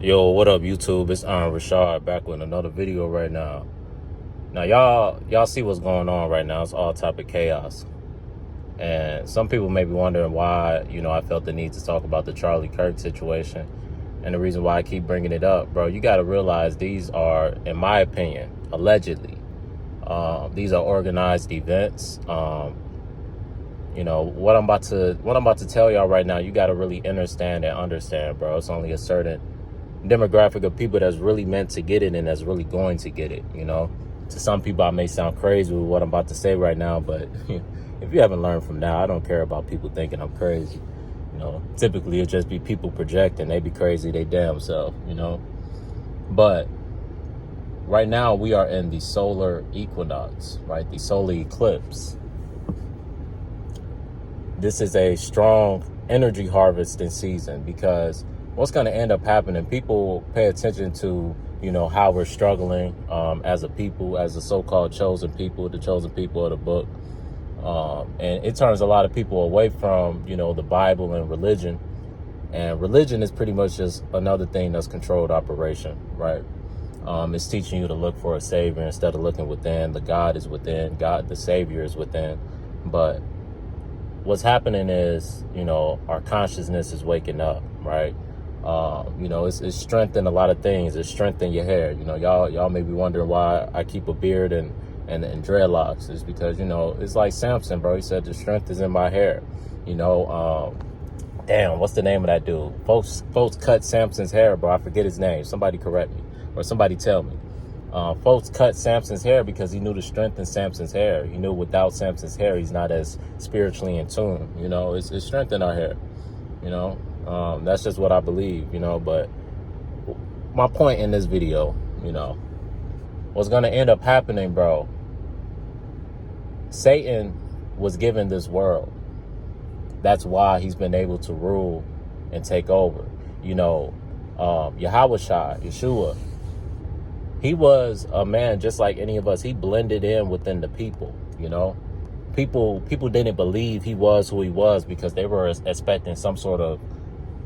Yo, what up, YouTube? It's Richawd back with another video right now. Now, y'all see what's going on right now. It's all type of chaos. And some people may be wondering why, I felt the need to talk about the Charlie Kirk situation. And the reason why I keep bringing it up, bro, you got to realize these are, in my opinion, allegedly, these are organized events. What I'm about to tell y'all right now, you got to really understand, bro. It's only a certain demographic of people that's really meant to get it and that's really going to get it. To some people I may sound crazy with what I'm about to say right now, but if you haven't learned from now, I don't care about people thinking I'm crazy. Typically it'll just be people projecting. They be crazy they damn self. But right now we are in the solar equinox, right? The solar eclipse. This is a strong energy harvesting season, because what's going to end up happening, people pay attention to, how we're struggling as a people, as the so-called chosen people, the chosen people of the book. And it turns a lot of people away from, the Bible and religion. And religion is pretty much just another thing that's controlled operation, right? It's teaching you to look for a savior instead of looking within. The God is within. God, the savior, is within. But what's happening is, our consciousness is waking up, right? It's strengthened a lot of things. It's strengthened your hair. Y'all may be wondering why I keep a beard and dreadlocks. It's because, it's like Samson, bro. He said the strength is in my hair. Damn, what's the name of that dude? Folks cut Samson's hair, bro. I forget his name. Somebody correct me, or somebody tell me. Folks cut Samson's hair because he knew the strength in Samson's hair. He knew without Samson's hair, he's not as spiritually in tune. It's strength in our hair. That's just what I believe, but my point in this video, what's going to end up happening, bro, Satan was given this world. That's why he's been able to rule and take over. Yeshua, he was a man just like any of us. He blended in within the people, People didn't believe he was who he was because they were expecting some sort of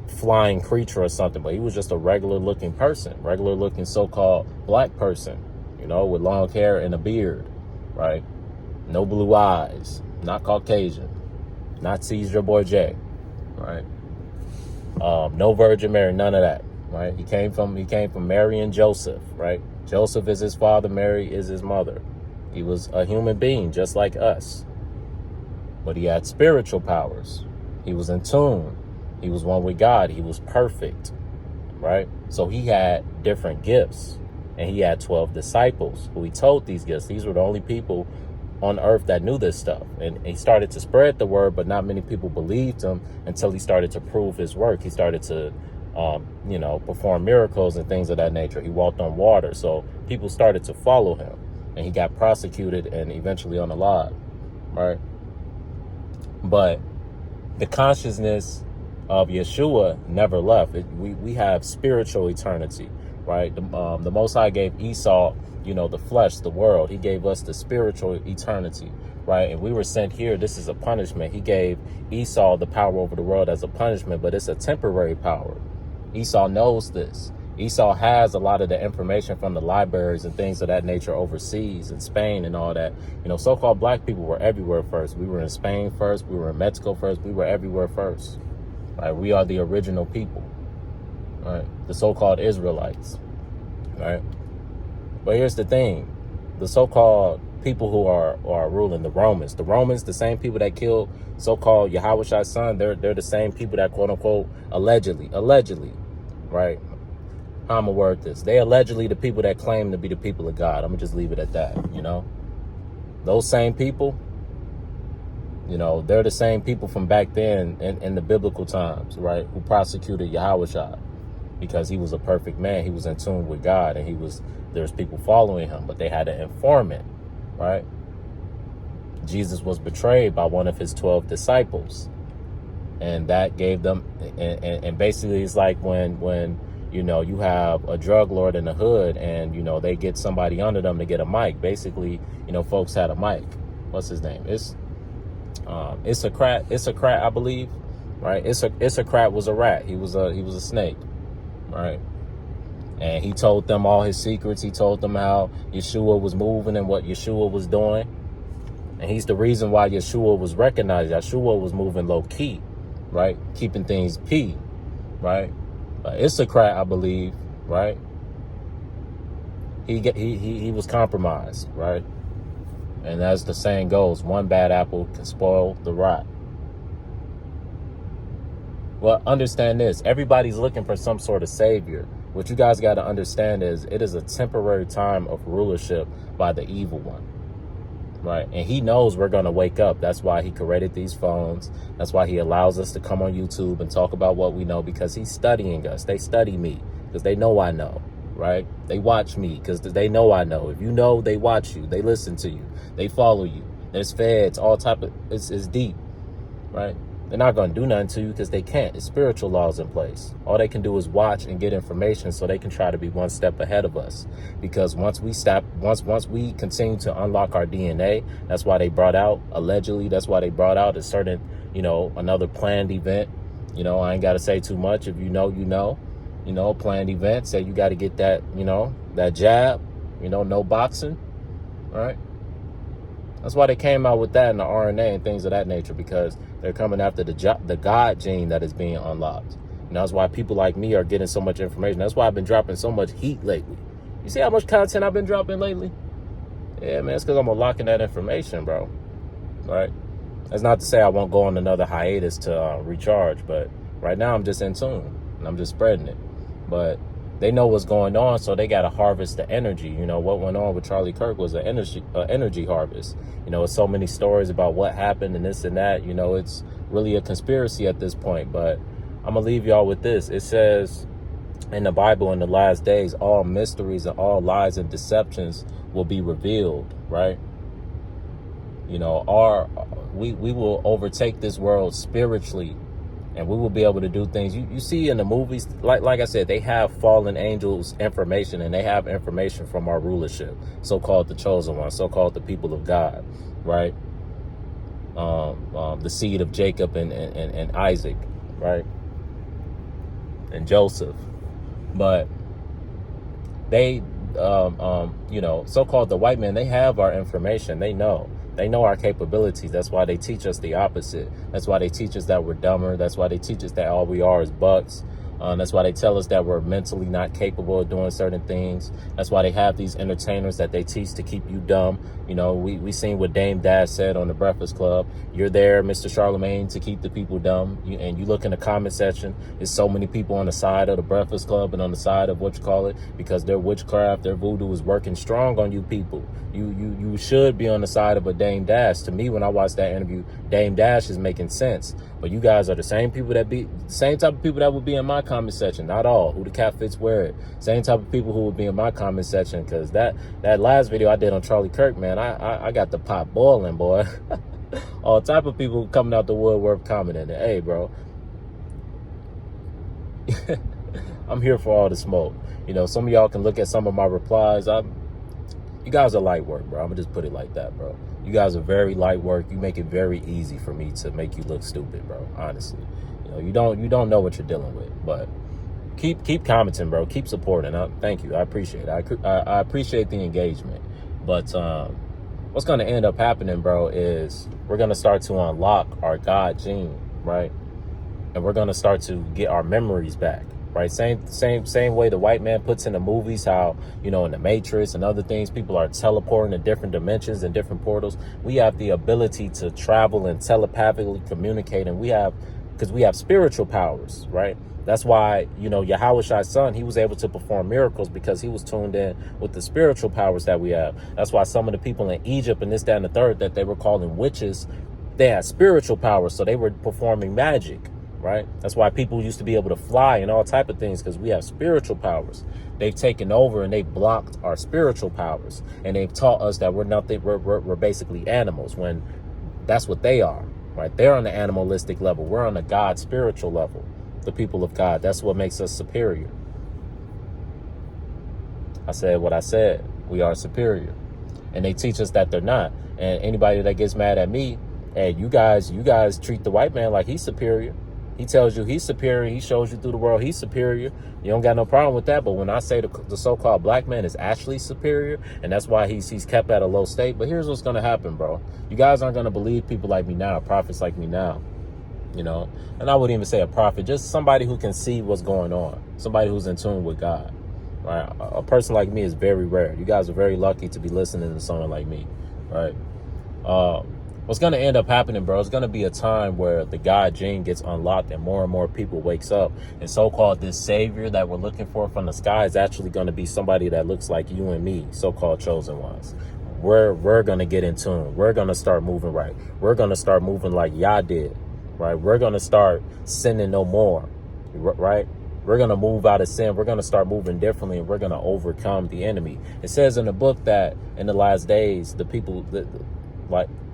flying creature or something, but he was just a regular looking person, regular looking so-called black person, with long hair and a beard, right? No blue eyes, not Caucasian, not Caesar Boy J, right? No Virgin Mary, none of that, right? He came from Mary and Joseph, right? Joseph is his father, Mary is his mother. He was a human being just like us, but he had spiritual powers. He was in tune. He was one with God. He was perfect, right? So he had different gifts, and he had 12 disciples who he told these gifts. These were the only people on earth that knew this stuff. And he started to spread the word, but not many people believed him until he started to prove his work. He started to, perform miracles and things of that nature. He walked on water. So people started to follow him, and he got prosecuted and eventually unalive, right? But the consciousness of Yeshua never left. We have spiritual eternity, right? The Most High gave Esau, the flesh, the world. He gave us the spiritual eternity, right? And we were sent here. This is a punishment. He gave Esau the power over the world as a punishment, but it's a temporary power. Esau knows this. Esau has a lot of the information from the libraries and things of that nature overseas in Spain and all that. So-called black people were everywhere first. We were in Spain first. We were in Mexico first. We were everywhere first. Right? We are the original people, right? The so-called Israelites, right? But here's the thing. The so-called people who are ruling, the Romans, the same people that killed so-called Yahweh's son, they're the same people that, quote unquote, allegedly, right? How I'm gonna word this. They allegedly the people that claim to be the people of God. I'm gonna just leave it at that, Those same people, they're the same people from back then in the biblical times, right? Who prosecuted Yahweh because he was a perfect man. He was in tune with God, and there's people following him, but they had an informant, right? Jesus was betrayed by one of his 12 disciples, and that gave them, and basically it's like when you have a drug lord in the hood and, they get somebody under them to get a mic. Basically, folks had a mic. What's his name? Issachar, I believe, right? Issachar was a rat. He was a snake, right? And he told them all his secrets. He told them how Yeshua was moving and what Yeshua was doing. And he's the reason why Yeshua was recognized. Yeshua was moving low key, right? Keeping things P, right? Issachar, I believe, right? He was compromised, right? And as the saying goes, one bad apple can spoil the rot. Well, understand this. Everybody's looking for some sort of savior. What you guys got to understand is it is a temporary time of rulership by the evil one, right? And he knows we're going to wake up. That's why he created these phones. That's why he allows us to come on YouTube and talk about what we know, because he's studying us. They study me because they know I know, right? They watch me because they know I know. If you know, they watch you. They listen to you. They follow you. There's feds, all type of, it's deep, right? They're not going to do nothing to you because they can't. It's spiritual laws in place. All they can do is watch and get information so they can try to be one step ahead of us. Because once we continue to unlock our DNA, that's why they brought out, allegedly, that's why they brought out a certain, another planned event. I ain't got to say too much. If you know, planned event, say you got to get that, that jab, no boxing, right? That's why they came out with that in the RNA and things of that nature, because they're coming after the God gene that is being unlocked. And that's why people like me are getting so much information. That's why I've been dropping so much heat lately. You see how much content I've been dropping lately? Yeah, man, it's because I'm unlocking that information, bro. Right? That's not to say I won't go on another hiatus to recharge, but right now I'm just in tune and I'm just spreading it. But they know what's going on, so they got to harvest the energy. What went on with Charlie Kirk was an energy harvest. It's so many stories about what happened and this and that. It's really a conspiracy at this point. But I'm going to leave y'all with this. It says in the Bible, in the last days, all mysteries and all lies and deceptions will be revealed, right? We will overtake this world spiritually. And we will be able to do things. You see in the movies, like I said, they have fallen angels information, and they have information from our rulership, so-called the chosen one, so-called the people of God, right? The seed of Jacob and Isaac, right? And Joseph. But they, so-called the white men, they have our information. They know our capabilities. That's why they teach us the opposite. That's why they teach us that we're dumber. That's why they teach us that all we are is bucks. That's why they tell us that we're mentally not capable of doing certain things. That's why they have these entertainers that they teach to keep you dumb. We seen what Dame Dash said on the Breakfast Club. You're there, Mr. Charlemagne, to keep the people dumb. And you look in the comment section, there's so many people on the side of the Breakfast Club and on the side of because their witchcraft, their voodoo is working strong on you people. You should be on the side of a Dame Dash. To me, when I watched that interview, Dame Dash is making sense. But you guys are the same type of people that would be in my comment section. Not all. Who the cat fits wear it. Same type of people who would be in my comment section. Because that last video I did on Charlie Kirk, man, I got the pot boiling, boy. All type of people coming out the woodwork commenting. Hey, bro. I'm here for all the smoke. Some of y'all can look at some of my replies. You guys are light work, bro. I'm gonna just put it like that, bro. You guys are very light work. You make it very easy for me to make you look stupid, bro. Honestly, you don't know what you're dealing with, but keep commenting, bro. Keep supporting. Thank you. I appreciate it. I appreciate the engagement. But what's gonna end up happening, bro, is we're gonna start to unlock our God gene, right? And we're gonna start to get our memories back. Right, same way the white man puts in the movies how, in the Matrix and other things, people are teleporting to different dimensions and different portals. We have the ability to travel and telepathically communicate, and we have spiritual powers, right? That's why, Yahweh's son, he was able to perform miracles because he was tuned in with the spiritual powers that we have. That's why some of the people in Egypt and this, that, and the third that they were calling witches, they had spiritual powers, so they were performing magic. Right? That's why people used to be able to fly and all type of things, because we have spiritual powers. They've taken over and they've blocked our spiritual powers, and they've taught us that we're nothing. We're basically animals, when that's what they are. Right? They're on the animalistic level. We're on the God spiritual level. The people of God. That's what makes us superior. I said what I said. We are superior, and they teach us that they're not. And anybody that gets mad at me, hey, you guys treat the white man like he's superior. He tells you he's superior. He shows you through the world he's superior. You don't got no problem with that. But when I say the so-called black man is actually superior, and that's why he's kept at a low state. But here's what's going to happen, bro. You guys aren't going to believe people like me now, prophets like me now, you know. And I wouldn't even say a prophet, just somebody who can see what's going on, somebody who's in tune with God. Right? A person like me is very rare. You guys are very lucky to be listening to someone like me, right? What's going to end up happening, bro, is going to be a time where the God gene gets unlocked and more people wakes up. And so-called this savior that we're looking for from the sky is actually going to be somebody that looks like you and me, so-called chosen ones. We're going to get in tune. We're going to start moving right. We're going to start moving like Yah did, right? We're going to start sinning no more, right? We're going to move out of sin. We're going to start moving differently, and we're going to overcome the enemy. It says in the book that in the last days,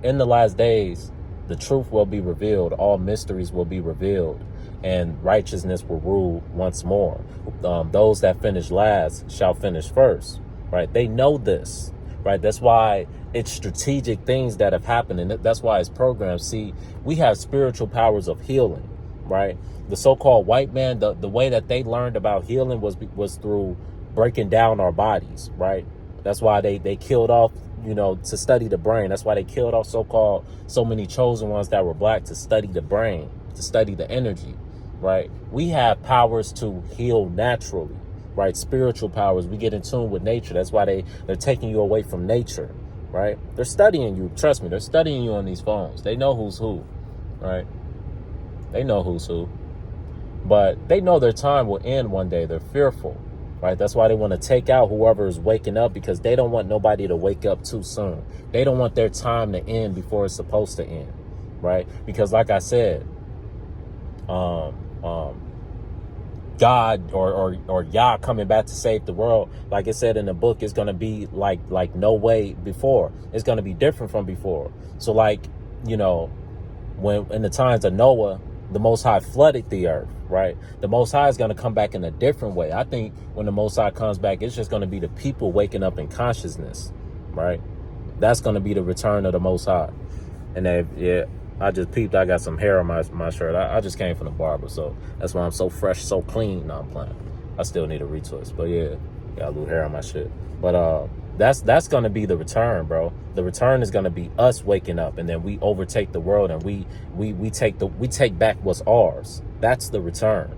in the last days, the truth will be revealed. All mysteries will be revealed, and righteousness will rule once more. Those that finish last shall finish first, right? They know this, right? That's why it's strategic things that have happened, and that's why it's programmed. See, we have spiritual powers of healing, right? The so-called white man, the way that they learned about healing was through breaking down our bodies, right? That's why they killed off, to study the brain. That's why they killed off so many chosen ones that were black, to study the brain, to study the energy, right? We have powers to heal naturally, right? Spiritual powers. We get in tune with nature. That's why they're taking you away from nature, right? They're studying you. Trust me, they're studying you on these phones. They know who's who, right? They know who's who. But they know their time will end one day. They're fearful. Right? That's why they want to take out whoever is waking up, because they don't want nobody to wake up too soon. They don't want their time to end before it's supposed to end. Right? Because like I said, God or Yah coming back to save the world, like it said in the book, is going to be like no way before. It's going to be different from before. So when in the times of Noah, the Most High flooded the earth, right? The Most High is going to come back in a different way. I think when the Most High comes back, it's just going to be the people waking up in consciousness, right? That's going to be the return of the Most High. And I just peeped. I got some hair on my shirt. I just came from the barber, so that's why I'm so fresh, so clean. No, I'm playing. I still need a retwist, but yeah, got a little hair on my shit. But that's going to be the return, bro. The return is going to be us waking up, and then we overtake the world, and we take back what's ours. That's the return.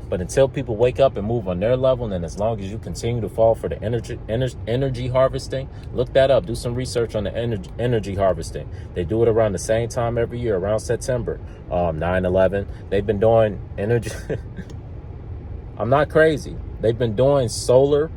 But until people wake up and move on their level, and as long as you continue to fall for the energy harvesting, look that up. Do some research on the energy harvesting. They do it around the same time every year, around September, 9/11. They've been doing energy. I'm not crazy. They've been doing solar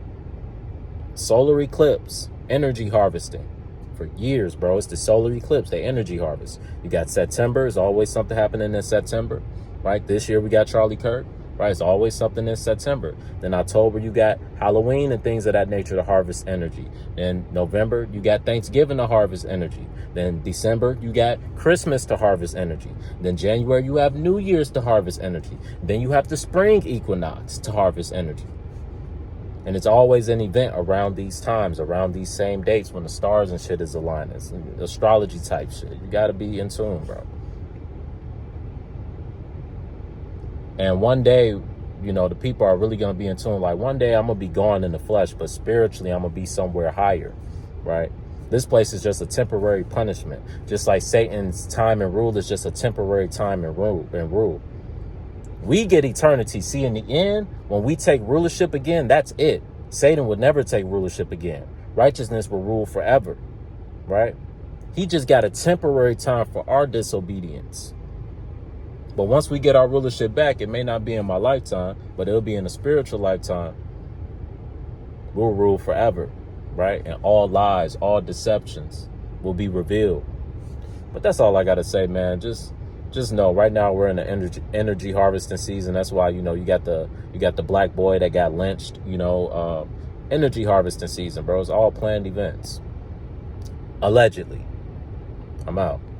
eclipse energy harvesting for years, bro. It's the solar eclipse. They energy harvest. You got September. There's always something happening in September, right? This year we got Charlie Kirk, right? It's always something in September. Then October you got Halloween and things of that nature to harvest energy. Then November you got Thanksgiving to harvest energy. Then December you got Christmas to harvest energy. Then January you have New Year's to harvest energy. Then you have the spring equinox to harvest energy. And it's always an event around these times, around these same dates when the stars and shit is aligned. It's astrology type shit. You got to be in tune, bro. And one day, the people are really going to be in tune. Like one day I'm going to be gone in the flesh, but spiritually I'm going to be somewhere higher, right? This place is just a temporary punishment. Just like Satan's time and rule is just a temporary time and rule. We get eternity. See, in the end, when we take rulership again, that's it. Satan would never take rulership again. Righteousness will rule forever, right? He just got a temporary time for our disobedience. But once we get our rulership back, it may not be in my lifetime, but it'll be in a spiritual lifetime. We'll rule forever, right? And all lies, all deceptions will be revealed. But that's all I got to say, man. Just know right now we're in the energy harvesting season. That's why, you got the black boy that got lynched, energy harvesting season, bro. It's all planned events. Allegedly. I'm out.